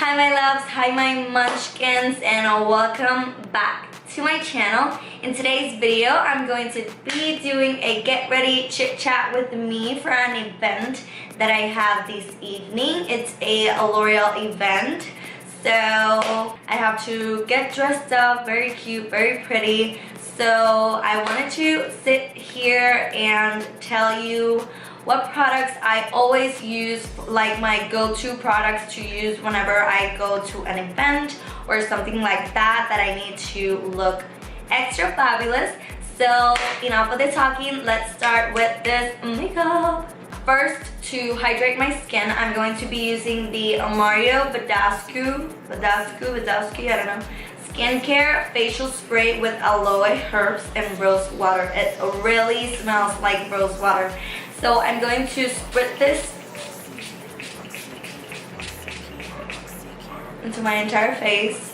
Hi my loves, hi my munchkins, and welcome back to my channel. In today's video, I'm going to be doing a get ready chit chat with me for an event that I have this evening. It's a L'Oreal event, so I have to get dressed up, very cute, very pretty. So I wanted to sit here and tell you what products I always use, like my go-to products to use whenever I go to an event or something like that I need to look extra fabulous. So enough of the talking, let's start with this makeup. First, to hydrate my skin, I'm going to be using the MARO BADESCU, I don't know, skincare facial spray with aloe, herbs, and rose water. It really smells like rose water. So I'm going to spritz this into my entire face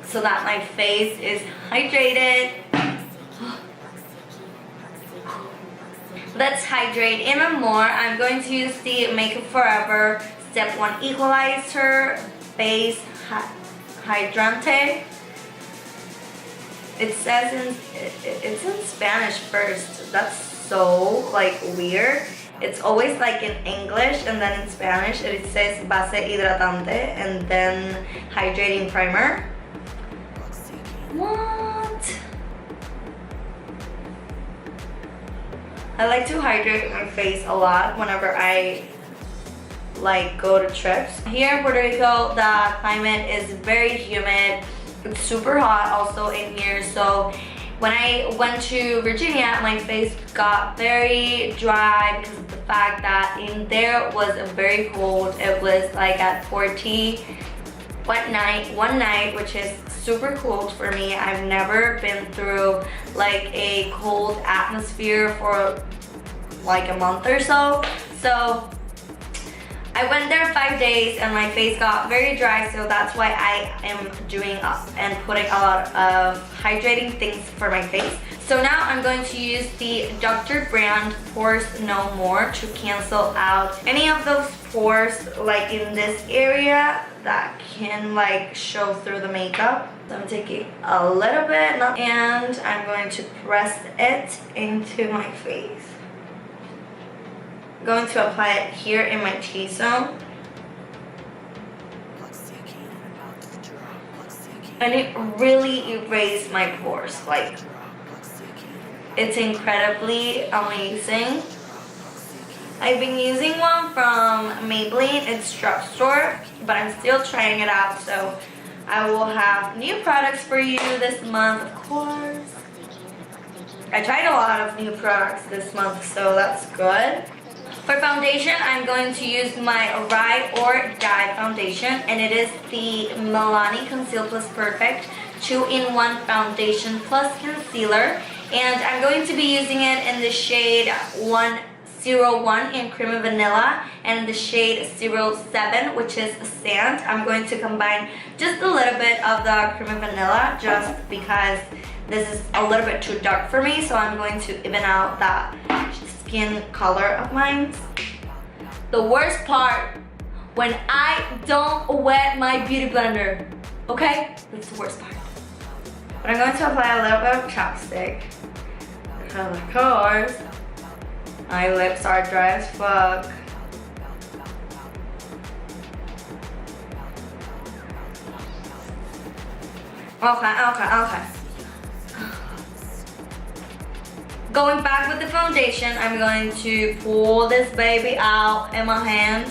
so that my face is hydrated. Let's hydrate even more. I'm going to use the Makeup Forever Step 1 Equalizer Base Hydrating. It says it's in Spanish first. That's so like weird. It's always like in English and then in Spanish it says base hidratante and then hydrating primer. What? I like to hydrate my face a lot whenever I like go to trips. Here in Puerto Rico, the climate is very humid. It's super hot also in here, so when I went to Virginia, my face got very dry because of the fact that in there was very cold. It was like at 40 one night, which is super cold for me. I've never been through like a cold atmosphere for like a month or so. So I went there 5 days and my face got very dry, so that's why I am doing and putting a lot of hydrating things for my face. So now I'm going to use the Dr. Brandt Pores No More to cancel out any of those pores like in this area that can like show through the makeup. So I'm taking a little bit and I'm going to press it into my face. I'm going to apply it here in my T-zone. And it really erased my pores. Like, it's incredibly amazing. I've been using one from Maybelline. It's drugstore, but I'm still trying it out. So I will have new products for you this month, of course. I tried a lot of new products this month, so that's good. For foundation, I'm going to use my Ride or Die foundation, and it is the Milani Conceal Plus Perfect 2-in-1 foundation plus concealer, and I'm going to be using it in the shade 101 in Cream of Vanilla and the shade 07, which is Sand. I'm going to combine just a little bit of the Cream of Vanilla just because this is a little bit too dark for me, so I'm going to even out that skin color of mine. The worst part, when I don't wet my beauty blender, okay? That's the worst part. But I'm going to apply a little bit of chapstick because of course my lips are dry as fuck. Okay. Going back with the foundation, I'm going to pull this baby out in my hand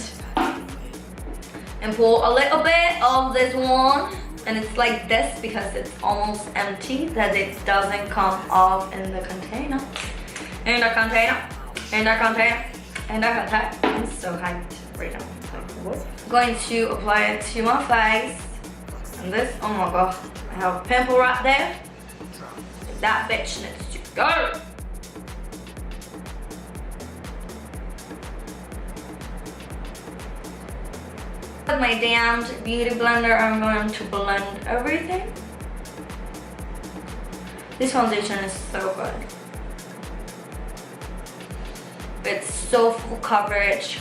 and pull a little bit of this one, and it's like this because it's almost empty, that it doesn't come off in the container. I'm so hyped right now. I'm going to apply it to my face, and this, oh my god, I have a pimple right there. That bitch needs to go. With my damned beauty blender, I'm going to blend everything. This foundation is so good. It's so full coverage.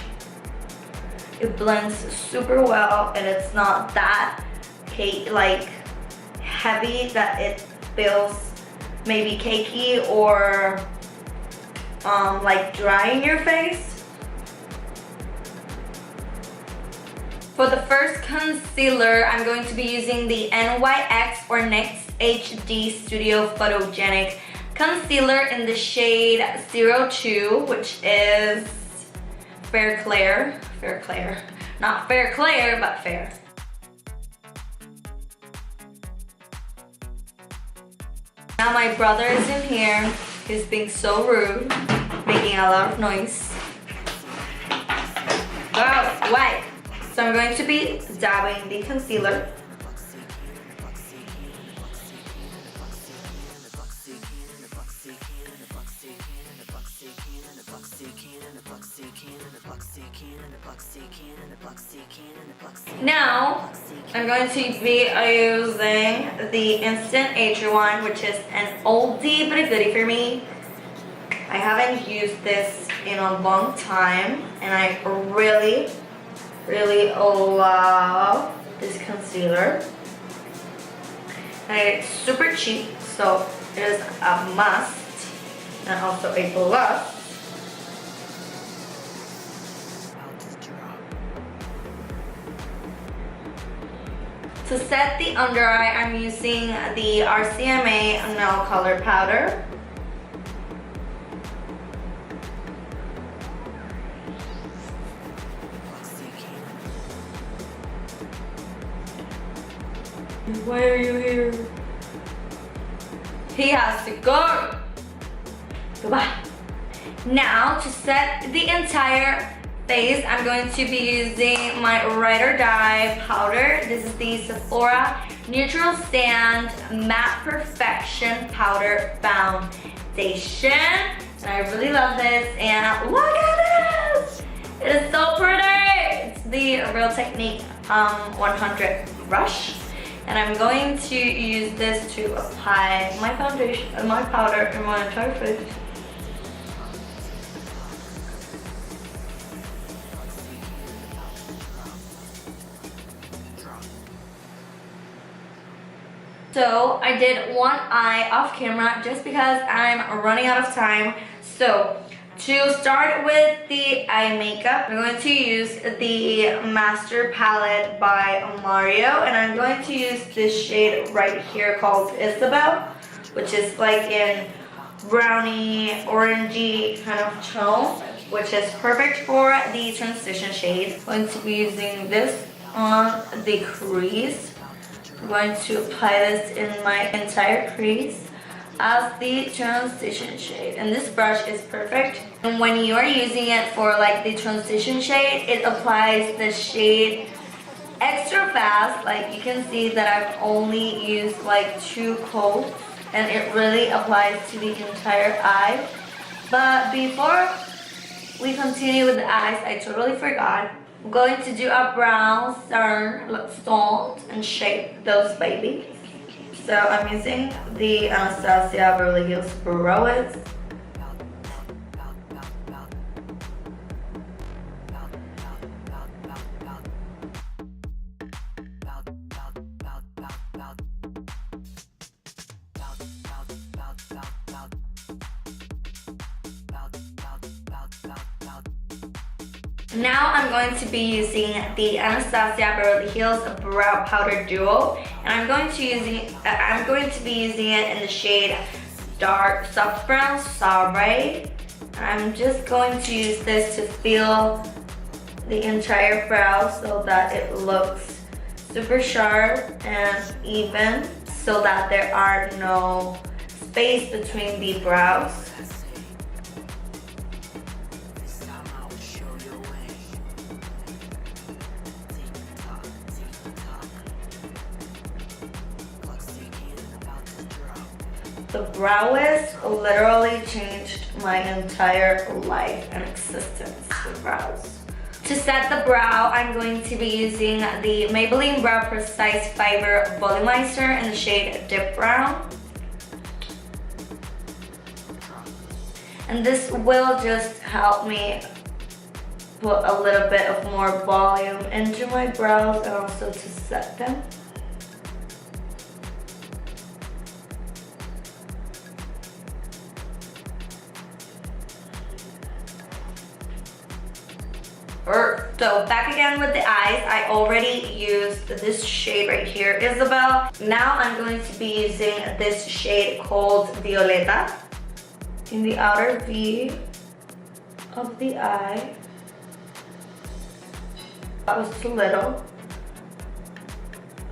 It blends super well, and it's not that like heavy that it feels maybe cakey or like dry in your face. For the first concealer, I'm going to be using the NYX or NYX HD Studio Photogenic concealer in the shade 02, which is Fair Clair. Not Fair Clair, but fair. Now my brother is in here. He's being so rude, making a lot of noise. Go away. So I'm going to be dabbing the concealer. Now, I'm going to be using the Instant Age Rewind, which is an oldie but a goodie for me. I haven't used this in a long time, and I really love this concealer. And it's super cheap, so it is a must, and also a plus. To set the under eye, I'm using the RCMA Nail Color Powder. Why are you here? He has to go. Goodbye. Now, to set the entire face, I'm going to be using my Ride or Die powder. This is the Sephora Neutral Sand Matte Perfection Powder Foundation. And I really love this, and look at this! It is so pretty! It's the Real Technique 100 brush. And I'm going to use this to apply my foundation, my powder in my entire face. So I did one eye off camera just because I'm running out of time. So to start with the eye makeup, I'm going to use the Master Palette by MARO, and I'm going to use this shade right here called Isabel, which is like in brownie, orangey kind of tone, which is perfect for the transition shade. I'm going to be using this on the crease. I'm going to apply this in my entire crease as the transition shade, and this brush is perfect. And when you are using it for like the transition shade, it applies the shade extra fast. Like you can see that I've only used like 2 coats, and it really applies to the entire eye. But before we continue with the eyes, I totally forgot. I'm going to do a brown stone and shape those babies. So I'm using the Anastasia Beverly Hills Brows. Now I'm going to be using the Anastasia Beverly Hills Brow Powder Duo, and I'm going to be using it in the shade Dark Soft Brown Sorbet. I'm just going to use this to fill the entire brow so that it looks super sharp and even, so that there are no space between the brows. The brows literally changed my entire life and existence with brows. To set the brow, I'm going to be using the Maybelline Brow Precise Fiber Volumizer in the shade Deep Brown. And this will just help me put a little bit of more volume into my brows and also to set them. So back again with the eyes, I already used this shade right here, Isabel. Now I'm going to be using this shade called Violeta in the outer V of the eye. That was too little.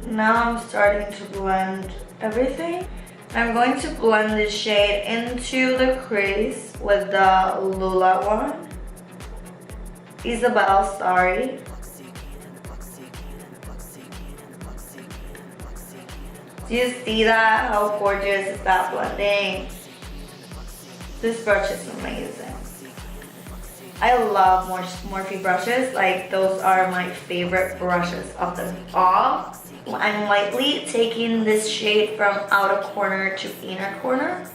Now I'm starting to blend everything. I'm going to blend this shade into the crease with the Lula one. Isabel, sorry. Do you see that? How gorgeous is that blending? This brush is amazing. I love Morphe brushes. Like, those are my favorite brushes of them all. I'm lightly taking this shade from outer corner to inner corner,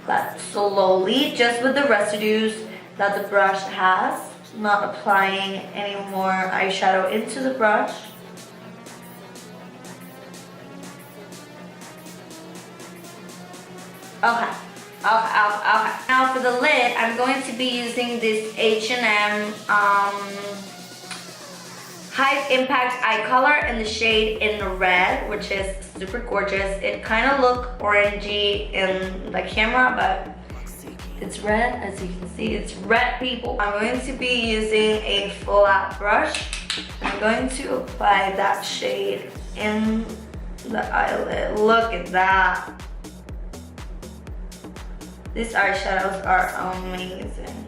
but slowly, just with the residues that the brush has. Not applying any more eyeshadow into the brush. Okay. Now for the lid, I'm going to be using this H&M High Impact Eye Color in the shade in red, which is super gorgeous. It kind of looks orangey in the camera, but it's red, as you can see, it's red, people. I'm going to be using a flat brush. I'm going to apply that shade in the eyelid. Look at that. These eyeshadows are amazing.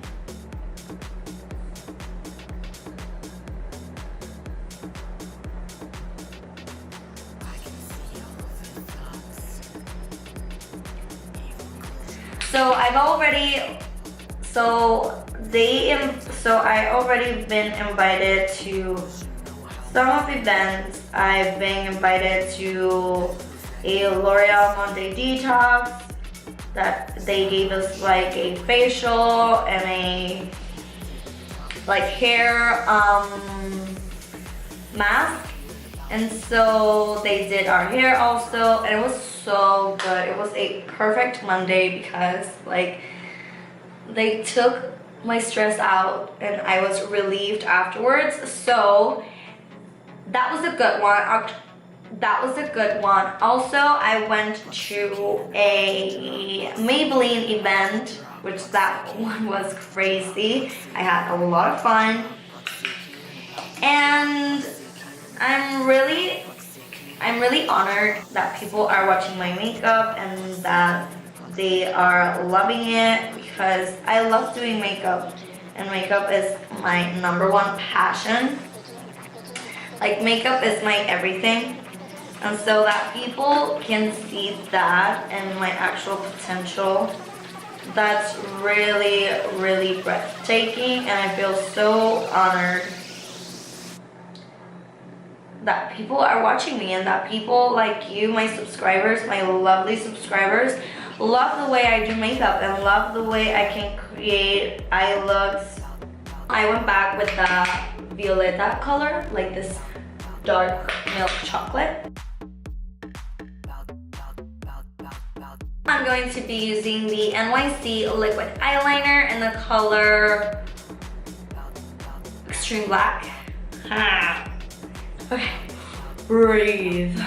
I already been invited to some of the events. I've been invited to a L'Oreal Monday Detox that they gave us like a facial and a like hair mask, and so they did our hair also, and it was so good. It was a perfect Monday because like they took my stress out and I was relieved afterwards. So that was a good one. Also, I went to a Maybelline event, which that one was crazy. I had a lot of fun, and I'm really honored that people are watching my makeup and that they are loving it, because I love doing makeup, and makeup is my #1 passion. Like, makeup is my everything, and so that people can see that and my actual potential, that's really, really breathtaking, and I feel so honored that people are watching me and that people like you, my subscribers, my lovely subscribers, love the way I do makeup and love the way I can create eye looks. I went back with the Violeta color, like this dark milk chocolate. I'm going to be using the NYC liquid eyeliner in the color Extreme Black. Okay, breathe.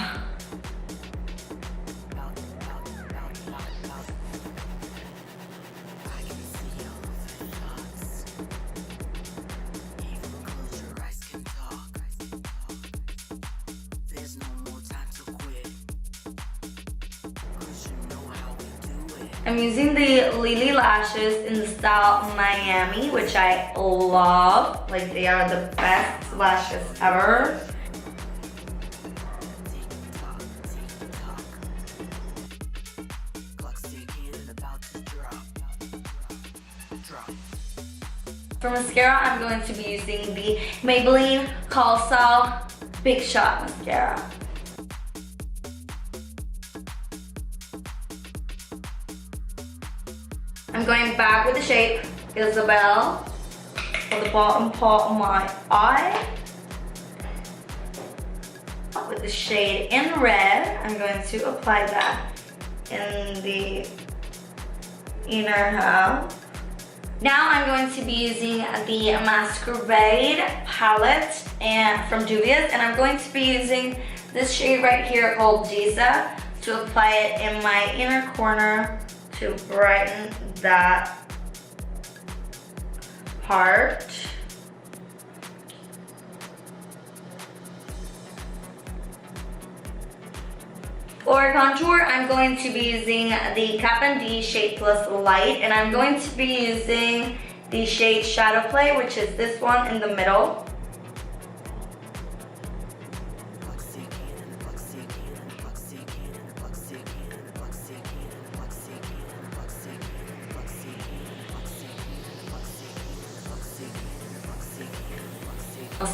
I'm using the Lily lashes in the style Miami, which I love. Like, they are the best lashes ever. For mascara, I'm going to be using the Maybelline Colossal Big Shot Mascara. I'm going back with the shade Isabel for the bottom part of my eye. With the shade in red, I'm going to apply that in the inner half. Now I'm going to be using the Masquerade palette from Juvia's, and I'm going to be using this shade right here called Giza to apply it in my inner corner to brighten that part. For contour, I'm going to be using the Cap and D Shade Plus Light, and I'm going to be using the shade Shadow Play, which is this one in the middle.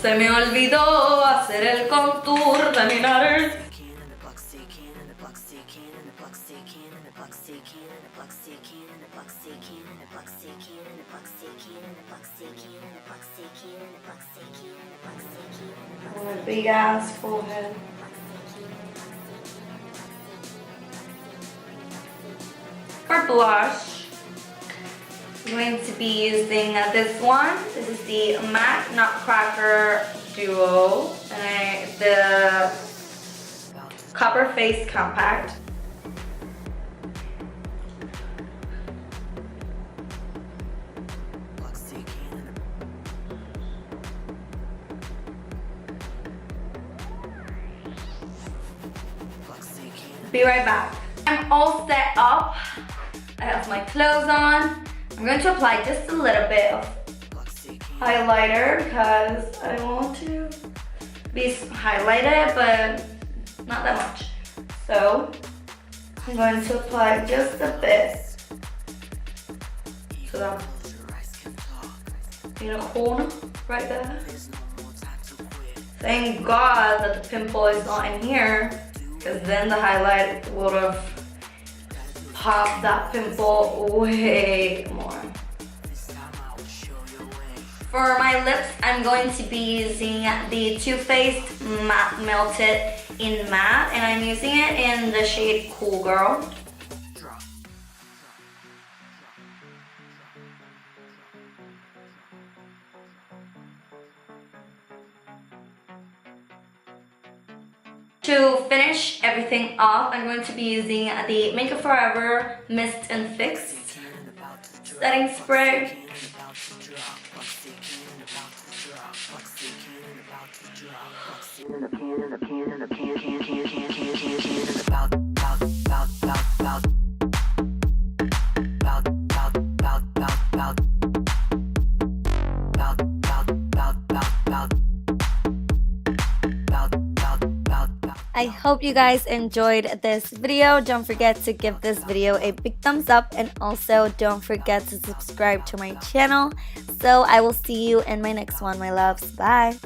Se me olvidó hacer el contour de mi nariz. A big ass forehead. For blush, I'm going to be using this one. This is the MAC Nutcracker Duo, and the Copper Face Compact. Be right back. I'm all set up. I have my clothes on. I'm going to apply just a little bit of highlighter because I want to be highlighted, but not that much. So I'm going to apply just a bit to that inner corner right there. Thank God that the pimple is not in here, because then the highlight would have popped that pimple way more. For my lips, I'm going to be using the Too Faced Matte Melted in Matte, and I'm using it in the shade Cool Girl. To finish everything off, I'm going to be using the Make Up Forever Mist and Fix setting spray. I hope you guys enjoyed this video. Don't forget to give this video a big thumbs up, and also don't forget to subscribe to my channel. So I will see you in my next one, my loves. Bye.